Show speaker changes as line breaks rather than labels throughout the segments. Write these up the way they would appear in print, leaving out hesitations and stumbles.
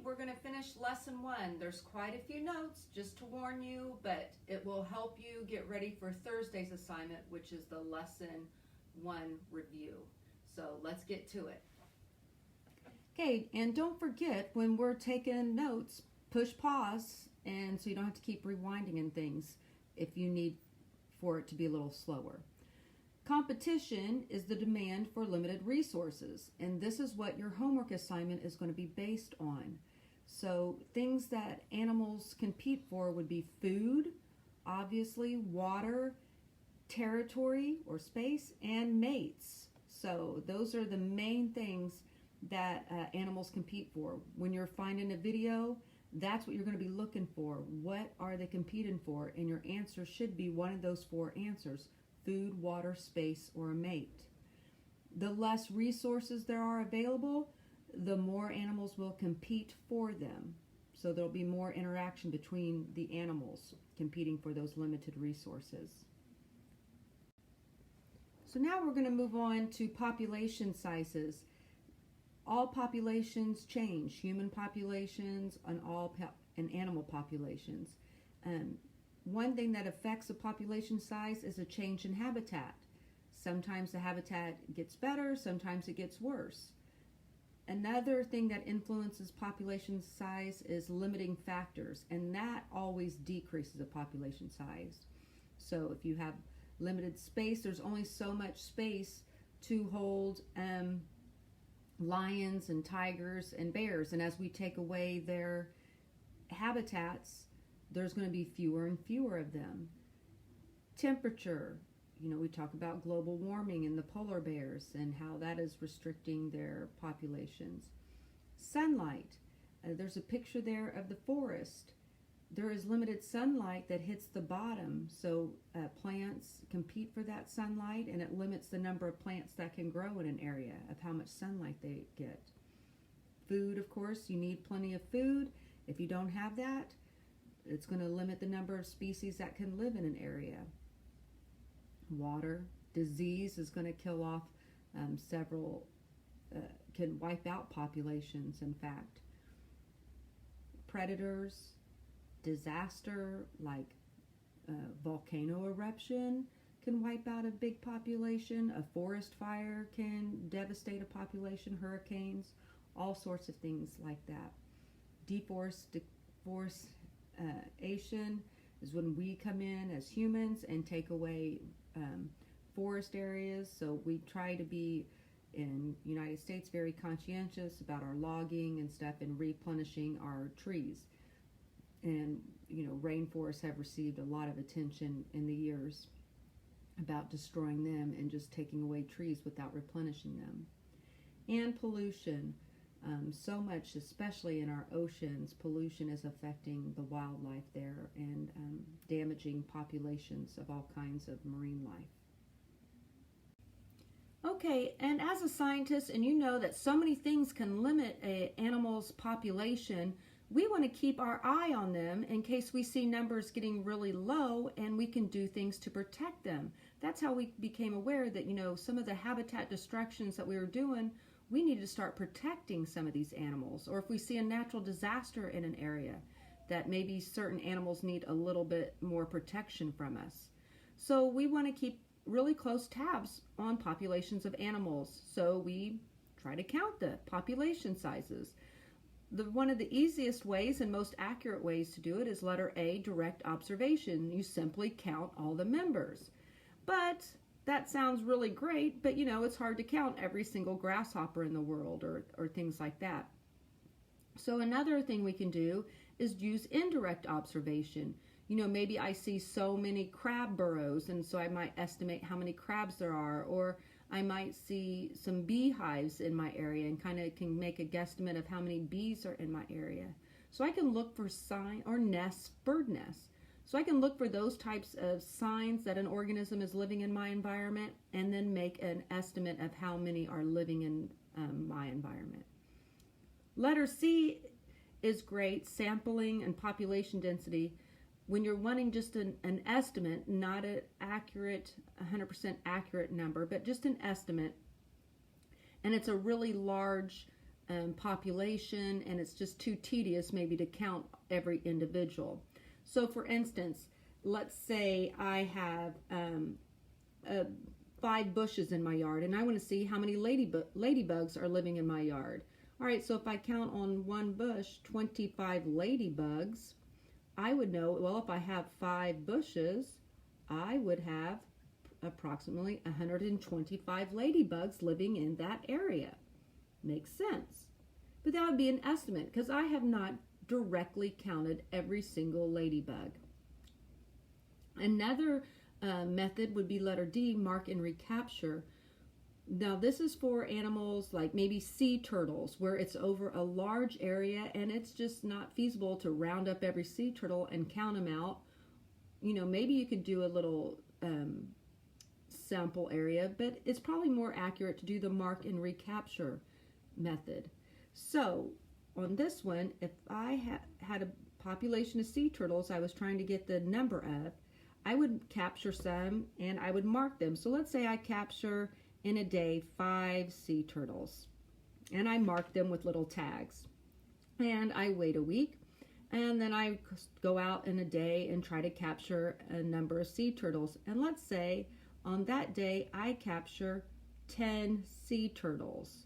we're going to finish lesson 1. There's quite a few notes, just to warn you, but it will help you get ready for Thursday's assignment, which is the lesson 1 review. So let's get to it. Okay, and don't forget, when we're taking notes, push pause, and so you don't have to keep rewinding and things if you need for it to be a little slower. Competition is the demand for limited resources, and this is what your homework assignment is going to be based on. So things that animals compete for would be food, obviously, water, territory or space, and mates. So those are the main things that animals compete for. When you're finding a video, that's what you're going to be looking for. What are they competing for? And your answer should be one of those 4 answers: food, water, space, or a mate. The less resources there are available, the more animals will compete for them. So there'll be more interaction between the animals competing for those limited resources. So now we're going to move on to population sizes. All populations change, human populations and animal populations. One thing that affects a population size is a change in habitat. Sometimes the habitat gets better, sometimes it gets worse. Another thing that influences population size is limiting factors, and that always decreases a population size. So if you have limited space, there's only so much space to hold lions and tigers and bears, and as we take away their habitats, there's going to be fewer and fewer of them. Temperature, we talk about global warming and the polar bears and how that is restricting their populations. Sunlight, there's a picture there of the forest. There is limited sunlight that hits the bottom, so plants compete for that sunlight, and it limits the number of plants that can grow in an area of how much sunlight they get. Food, of course, you need plenty of food. If you don't have that, it's going to limit the number of species that can live in an area. Water, disease is going to kill off can wipe out populations, in fact. Predators, disaster like volcano eruption can wipe out a big population. A forest fire can devastate a population. Hurricanes, all sorts of things like that. Deforestation is when we come in as humans and take away forest areas. So we try to be in the United States very conscientious about our logging and stuff and replenishing our trees. And rainforests have received a lot of attention in the years about destroying them and just taking away trees without replenishing them. And pollution. So much, especially in our oceans, pollution is affecting the wildlife there and damaging populations of all kinds of marine life. Okay, and as a scientist, and you know that so many things can limit an animal's population, we want to keep our eye on them in case we see numbers getting really low, and we can do things to protect them. That's how we became aware that, some of the habitat destructions that we were doing, we need to start protecting some of these animals. Or if we see a natural disaster in an area, that maybe certain animals need a little bit more protection from us. So we want to keep really close tabs on populations of animals. So we try to count the population sizes. One of the easiest ways and most accurate ways to do it is letter A, direct observation. You simply count all the members. But that sounds really great, but it's hard to count every single grasshopper in the world or things like that. So another thing we can do is use indirect observation. Maybe I see so many crab burrows, and so I might estimate how many crabs there are, or I might see some beehives in my area and kind of can make a guesstimate of how many bees are in my area. So I can look for bird nests. So I can look for those types of signs that an organism is living in my environment and then make an estimate of how many are living in my environment. Letter C is great, sampling and population density. When you're wanting just an estimate, not an accurate, 100% accurate number, but just an estimate, and it's a really large population, and it's just too tedious maybe to count every individual. So for instance, let's say I have 5 bushes in my yard, and I want to see how many ladybugs are living in my yard. All right, so if I count on one bush 25 ladybugs, I would know, well, if I have 5 bushes, I would have approximately 125 ladybugs living in that area. Makes sense. But that would be an estimate because I have not directly counted every single ladybug. Another method would be letter D, mark and recapture. Now this is for animals like maybe sea turtles, where it's over a large area and it's just not feasible to round up every sea turtle and count them out. You know, maybe you could do a little sample area, but it's probably more accurate to do the mark and recapture method. So on this one, if I had a population of sea turtles I was trying to get the number of, I would capture some and I would mark them. So let's say I capture in a day 5 sea turtles, and I mark them with little tags. And I wait a week, and then I go out in a day and try to capture a number of sea turtles. And let's say on that day I capture 10 sea turtles,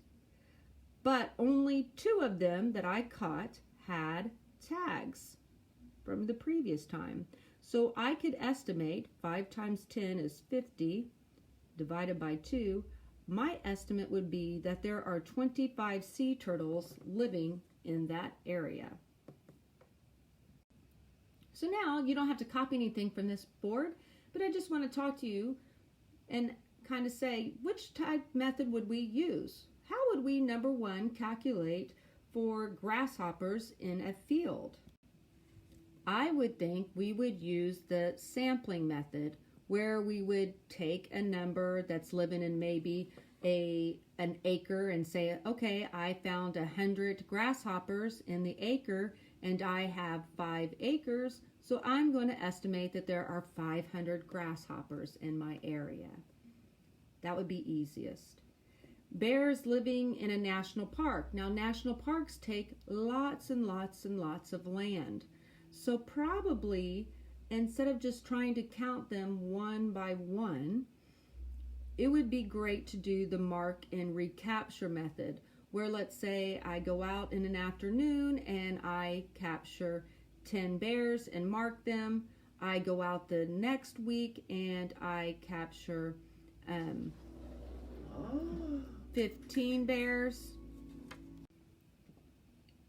but only 2 of them that I caught had tags from the previous time. So I could estimate 5 times 10 is 50 divided by 2. My estimate would be that there are 25 sea turtles living in that area. So now you don't have to copy anything from this board, but I just want to talk to you and kind of say, which type method would we use? How would we, number one, calculate for grasshoppers in a field? I would think we would use the sampling method, where we would take a number that's living in maybe an acre and say, okay, I found 100 grasshoppers in the acre and I have 5 acres, so I'm going to estimate that there are 500 grasshoppers in my area. That would be easiest. Bears living in a national park. Now, national parks take lots and lots and lots of land. So probably, instead of just trying to count them one by one, it would be great to do the mark and recapture method, where let's say I go out in an afternoon and I capture 10 bears and mark them. I go out the next week and I capture 15 bears.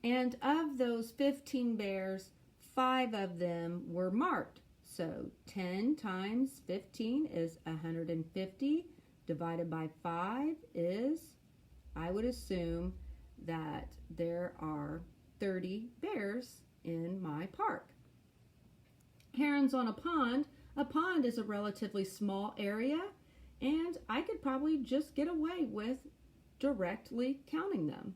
And of those 15 bears, 5 of them were marked. So 10 times 15 is 150, divided by 5 is, I would assume that there are 30 bears in my park. Herons on a pond. A pond is a relatively small area, and I could probably just get away with directly counting them.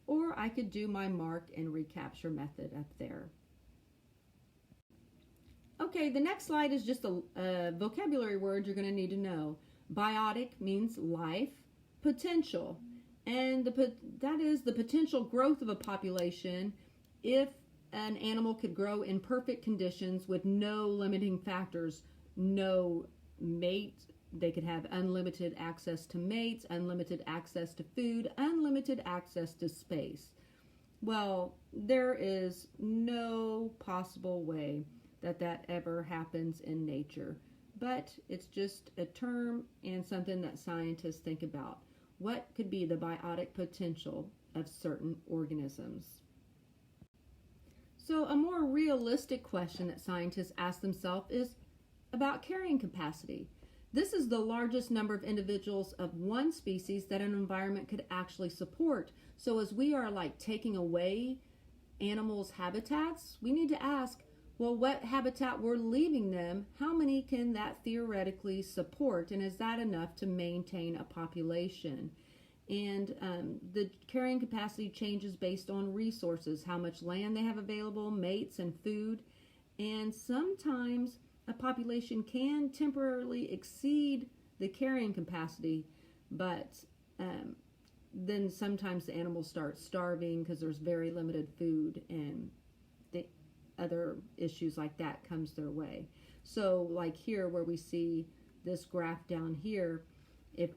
Or I could do my mark and recapture method up there. Okay, the next slide is just a vocabulary word you're going to need to know. Biotic means life, potential, and that is the potential growth of a population if an animal could grow in perfect conditions with no limiting factors, no mate. They could have unlimited access to mates, unlimited access to food, unlimited access to space. Well, there is no possible way that ever happens in nature, but it's just a term and something that scientists think about. What could be the biotic potential of certain organisms? So a more realistic question that scientists ask themselves is about carrying capacity. This is the largest number of individuals of one species that an environment could actually support. So as we are like taking away animals' habitats, we need to ask, well, what habitat we're leaving them, how many can that theoretically support, and is that enough to maintain a population? And the carrying capacity changes based on resources, how much land they have available, mates, and food. And sometimes a population can temporarily exceed the carrying capacity, but then sometimes the animals start starving because there's very limited food, and the other issues like that comes their way. So like here where we see this graph down here, if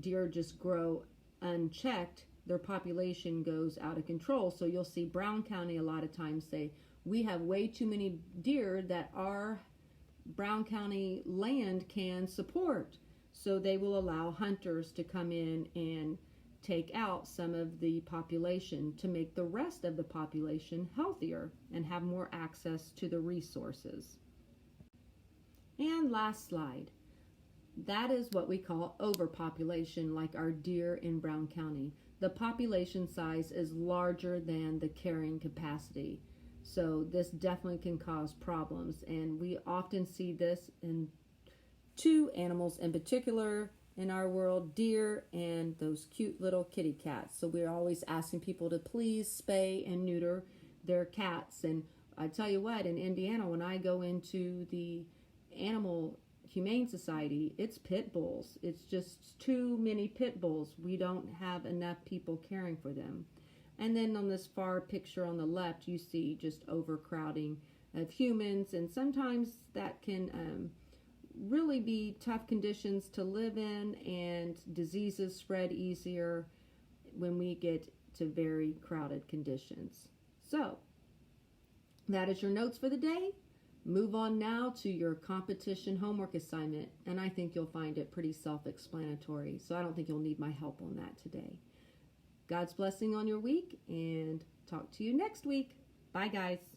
deer just grow unchecked, their population goes out of control. So you'll see Brown County a lot of times say, we have way too many deer that our Brown County land can support. So they will allow hunters to come in and take out some of the population to make the rest of the population healthier and have more access to the resources. And last slide. That is what we call overpopulation, like our deer in Brown County. The population size is larger than the carrying capacity. So this definitely can cause problems, and we often see this in two animals in particular in our world, deer and those cute little kitty cats. So we're always asking people to please spay and neuter their cats. And I tell you what, in Indiana, when I go into the Animal Humane Society, it's pit bulls. It's just too many pit bulls. We don't have enough people caring for them. And then on this far picture on the left, you see just overcrowding of humans, and sometimes that can really be tough conditions to live in, and diseases spread easier when we get to very crowded conditions. So that is your notes for the day. Move on now to your competition homework assignment, and I think you'll find it pretty self-explanatory, so I don't think you'll need my help on that today. God's blessing on your week, and talk to you next week. Bye, guys.